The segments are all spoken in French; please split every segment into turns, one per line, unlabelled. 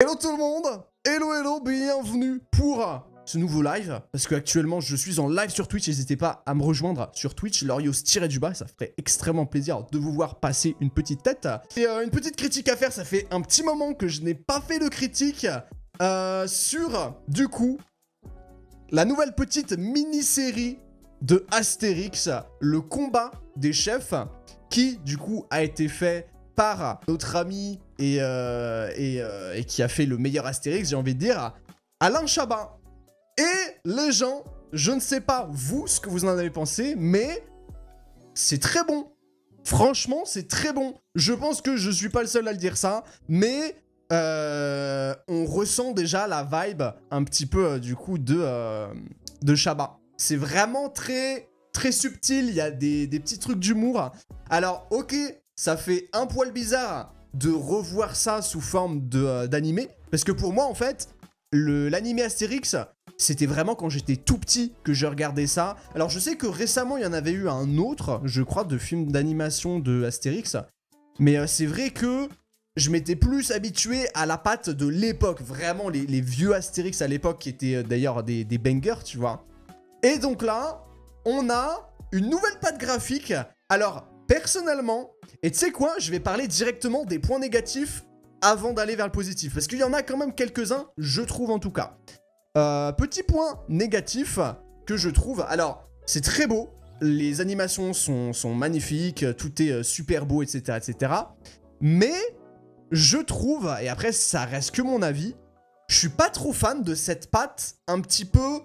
Hello tout le monde, hello, bienvenue pour ce nouveau live, parce que actuellement je suis en live sur Twitch, n'hésitez pas à me rejoindre sur Twitch, Lorios-du-bas, ça ferait extrêmement plaisir de vous voir passer une petite tête. Et une petite critique à faire, ça fait un petit moment que je n'ai pas fait de critique sur, du coup, la nouvelle petite mini-série de Astérix, le combat des chefs, qui du coup a été fait par notre ami et qui a fait le meilleur Astérix, j'ai envie de dire, Alain Chabat. Et les gens, je ne sais pas vous ce que vous en avez pensé, mais c'est très bon. Franchement, c'est très bon. Je pense que je suis pas le seul à le dire ça, mais on ressent déjà la vibe un petit peu du coup de Chabat. C'est vraiment très subtil, il y a des petits trucs d'humour. Alors ok, ça fait un poil bizarre de revoir ça sous forme d'animé, parce que pour moi en fait, l'animé Astérix, c'était vraiment quand j'étais tout petit que je regardais ça. Alors je sais que récemment il y en avait eu un autre, je crois, de film d'animation de Astérix, mais c'est vrai que je m'étais plus habitué à la patte de l'époque, vraiment les vieux Astérix à l'époque qui étaient d'ailleurs des bangers, tu vois. Et donc là, on a une nouvelle patte graphique. Alors personnellement, et tu sais quoi, je vais parler directement des points négatifs avant d'aller vers le positif, parce qu'il y en a quand même quelques-uns, je trouve en tout cas. Petit point négatif que je trouve, alors c'est très beau, les animations sont magnifiques, tout est super beau, etc., etc. Mais je trouve, et après ça reste que mon avis, je suis pas trop fan de cette patte un petit peu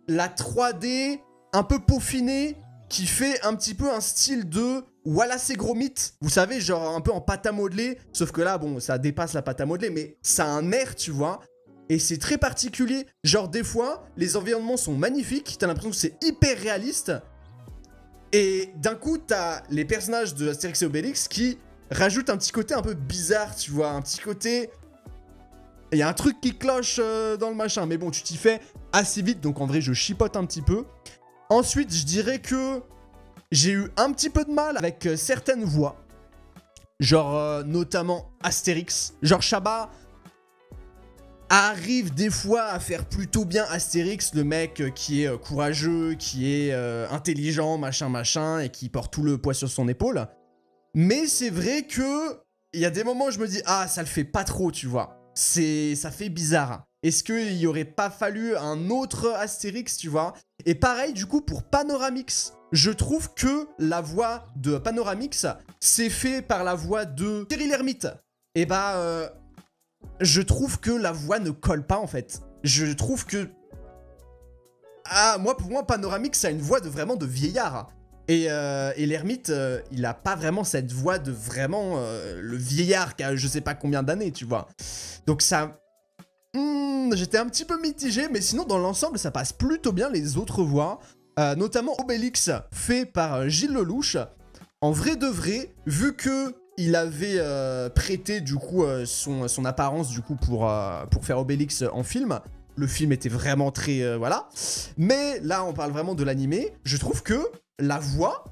la 3D, un peu peaufinée, qui fait un petit peu un style de Wallace et Gromit, vous savez, genre un peu en pâte à modeler, sauf que là, bon, ça dépasse la pâte à modeler, mais ça a un air, tu vois, et c'est très particulier. Genre, des fois, les environnements sont magnifiques, t'as l'impression que c'est hyper réaliste, et d'un coup, t'as les personnages de Astérix et Obélix qui rajoutent un petit côté un peu bizarre, tu vois, un petit côté... Il y a un truc qui cloche dans le machin, mais bon, tu t'y fais assez vite, donc en vrai, je chipote un petit peu. Ensuite, je dirais que j'ai eu un petit peu de mal avec certaines voix, genre notamment Astérix. Genre Chabat arrive des fois à faire plutôt bien Astérix, le mec qui est courageux, qui est intelligent, machin, et qui porte tout le poids sur son épaule. Mais c'est vrai que il y a des moments où je me dis, ah, ça le fait pas trop, tu vois. Ça fait bizarre. Est-ce qu'il y aurait pas fallu un autre Astérix, tu vois? Et pareil, du coup, pour Panoramix, je trouve que la voix de Panoramix, c'est fait par la voix de Thierry Lhermitte. Et bah, je trouve que la voix ne colle pas, en fait. Je trouve que... Ah, pour moi, Panoramix a une voix vraiment de vieillard. Et Lhermitte, il a pas vraiment cette voix de vraiment le vieillard qui a je sais pas combien d'années, tu vois. Donc ça... j'étais un petit peu mitigé, mais sinon, dans l'ensemble, ça passe plutôt bien les autres voix. Notamment Obélix, fait par Gilles Lelouch. En vrai de vrai, vu que il avait prêté, du coup, son apparence, du coup, pour faire Obélix en film, le film était vraiment très... voilà. Mais là, on parle vraiment de l'animé. Je trouve que la voix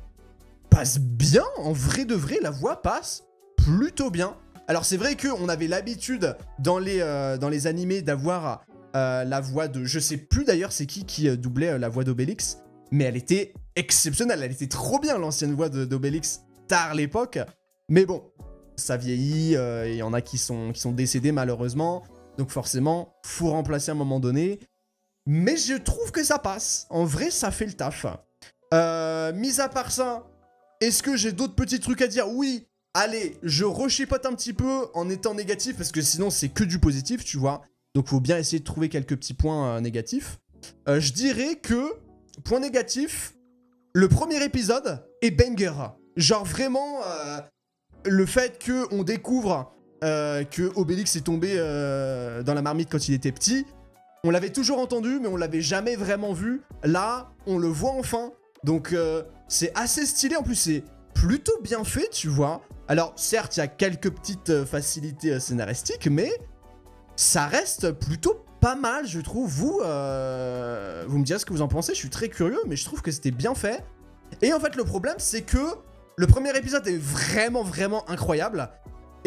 passe bien. En vrai de vrai, la voix passe plutôt bien. Alors c'est vrai qu'on avait l'habitude dans les animés d'avoir la voix de... Je sais plus d'ailleurs c'est qui doublait la voix d'Obélix, mais elle était exceptionnelle, elle était trop bien l'ancienne voix d'Obélix tard l'époque. Mais bon, ça vieillit, il y en a qui sont décédés malheureusement, donc forcément, faut remplacer à un moment donné. Mais je trouve que ça passe, en vrai ça fait le taf. Mis à part ça, est-ce que j'ai d'autres petits trucs à dire? Oui. Allez, je rechipote un petit peu en étant négatif, parce que sinon c'est que du positif, tu vois. Donc faut bien essayer de trouver quelques petits points négatifs. Je dirais que, point négatif, le premier épisode est banger. Genre vraiment, le fait qu'on découvre que Obélix est tombé dans la marmite quand il était petit, on l'avait toujours entendu, mais on l'avait jamais vraiment vu. Là, on le voit enfin. Donc c'est assez stylé, en plus c'est plutôt bien fait, tu vois. Alors, certes, il y a quelques petites facilités scénaristiques, mais ça reste plutôt pas mal, je trouve. Vous me direz ce que vous en pensez, je suis très curieux, mais je trouve que c'était bien fait. Et en fait, le problème, c'est que le premier épisode est vraiment incroyable.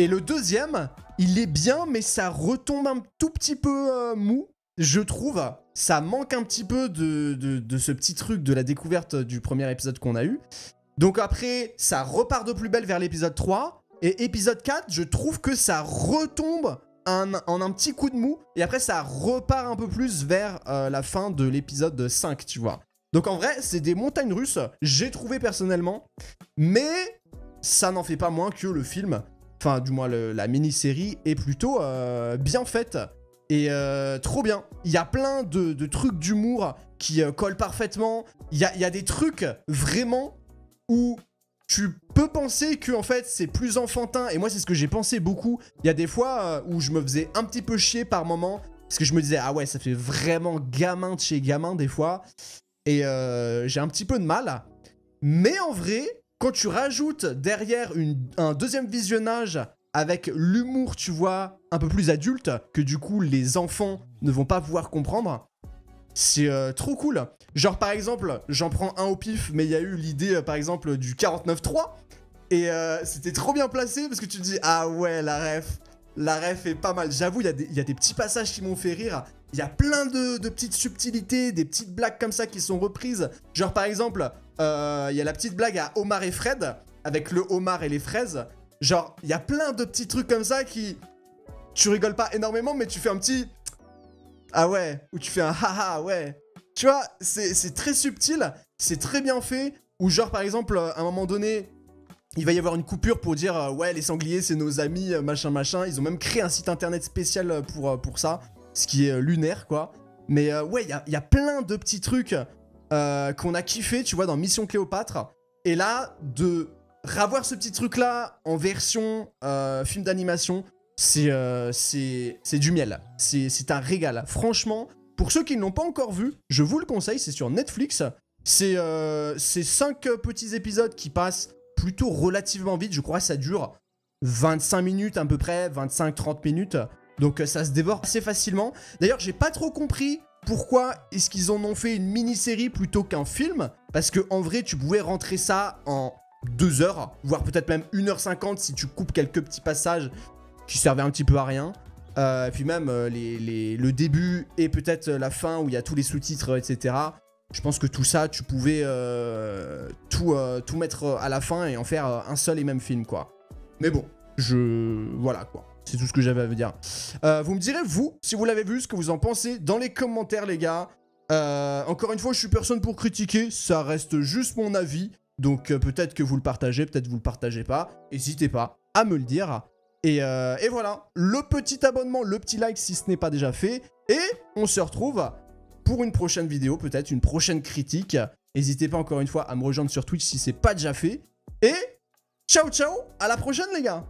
Et le deuxième, il est bien, mais ça retombe un tout petit peu mou, je trouve. Ça manque un petit peu de ce petit truc de la découverte du premier épisode qu'on a eu. Donc après, ça repart de plus belle vers l'épisode 3. Et épisode 4, je trouve que ça retombe en un petit coup de mou. Et après, ça repart un peu plus vers la fin de l'épisode 5, tu vois. Donc en vrai, c'est des montagnes russes, j'ai trouvé personnellement. Mais ça n'en fait pas moins que le film... Enfin, du moins, la mini-série est plutôt bien faite et trop bien. Il y a plein de trucs d'humour qui collent parfaitement. Il y a des trucs vraiment où tu peux penser que en fait, c'est plus enfantin. Et moi, c'est ce que j'ai pensé beaucoup. Il y a des fois où je me faisais un petit peu chier par moment. Parce que je me disais, ah ouais, ça fait vraiment gamin de chez gamin des fois. Et j'ai un petit peu de mal. Mais en vrai... Quand tu rajoutes derrière un deuxième visionnage avec l'humour, tu vois, un peu plus adulte, que du coup les enfants ne vont pas pouvoir comprendre, c'est trop cool. Genre par exemple, j'en prends un au pif, mais il y a eu l'idée par exemple du 49.3, et c'était trop bien placé parce que tu te dis, ah ouais, la ref est pas mal. J'avoue, il y a des petits passages qui m'ont fait rire. Il y a plein de petites subtilités, des petites blagues comme ça qui sont reprises. Genre par exemple, il y a la petite blague à Omar et Fred, avec le homard et les fraises. Genre, il y a plein de petits trucs comme ça qui... Tu rigoles pas énormément, mais tu fais un petit... Ah ouais, ou tu fais un haha, ouais. Tu vois, c'est très subtil, c'est très bien fait. Ou genre par exemple, à un moment donné... Il va y avoir une coupure pour dire ouais, les sangliers c'est nos amis, machin machin. Ils ont même créé un site internet spécial pour ça, ce qui est lunaire quoi. Mais ouais, il y a plein de petits trucs qu'on a kiffé, tu vois, dans Mission Cléopâtre. Et là, de revoir ce petit truc là en version film d'animation, c'est du miel. C'est un régal. Franchement, pour ceux qui ne l'ont pas encore vu, je vous le conseille, c'est sur Netflix. C'est 5 petits épisodes qui passent plutôt relativement vite, je crois que ça dure 25 minutes à peu près, 25-30 minutes, donc ça se dévore assez facilement. D'ailleurs, j'ai pas trop compris pourquoi est-ce qu'ils en ont fait une mini-série plutôt qu'un film, parce que en vrai, tu pouvais rentrer ça en 2 heures, voire peut-être même 1h50 si tu coupes quelques petits passages qui servaient un petit peu à rien. Et puis même le début et peut-être la fin où il y a tous les sous-titres, etc. Je pense que tout ça, tu pouvais tout mettre à la fin et en faire un seul et même film, quoi. Mais bon, voilà, quoi. C'est tout ce que j'avais à vous dire. Vous me direz, vous, si vous l'avez vu, ce que vous en pensez dans les commentaires, les gars. Encore une fois, je suis personne pour critiquer. Ça reste juste mon avis. Donc peut-être que vous le partagez, peut-être que vous le partagez pas. N'hésitez pas à me le dire. Et voilà, le petit abonnement, le petit like si ce n'est pas déjà fait. Et on se retrouve... pour une prochaine vidéo, peut-être une prochaine critique. N'hésitez pas encore une fois à me rejoindre sur Twitch si c'est pas déjà fait. Et ciao ciao, à la prochaine les gars.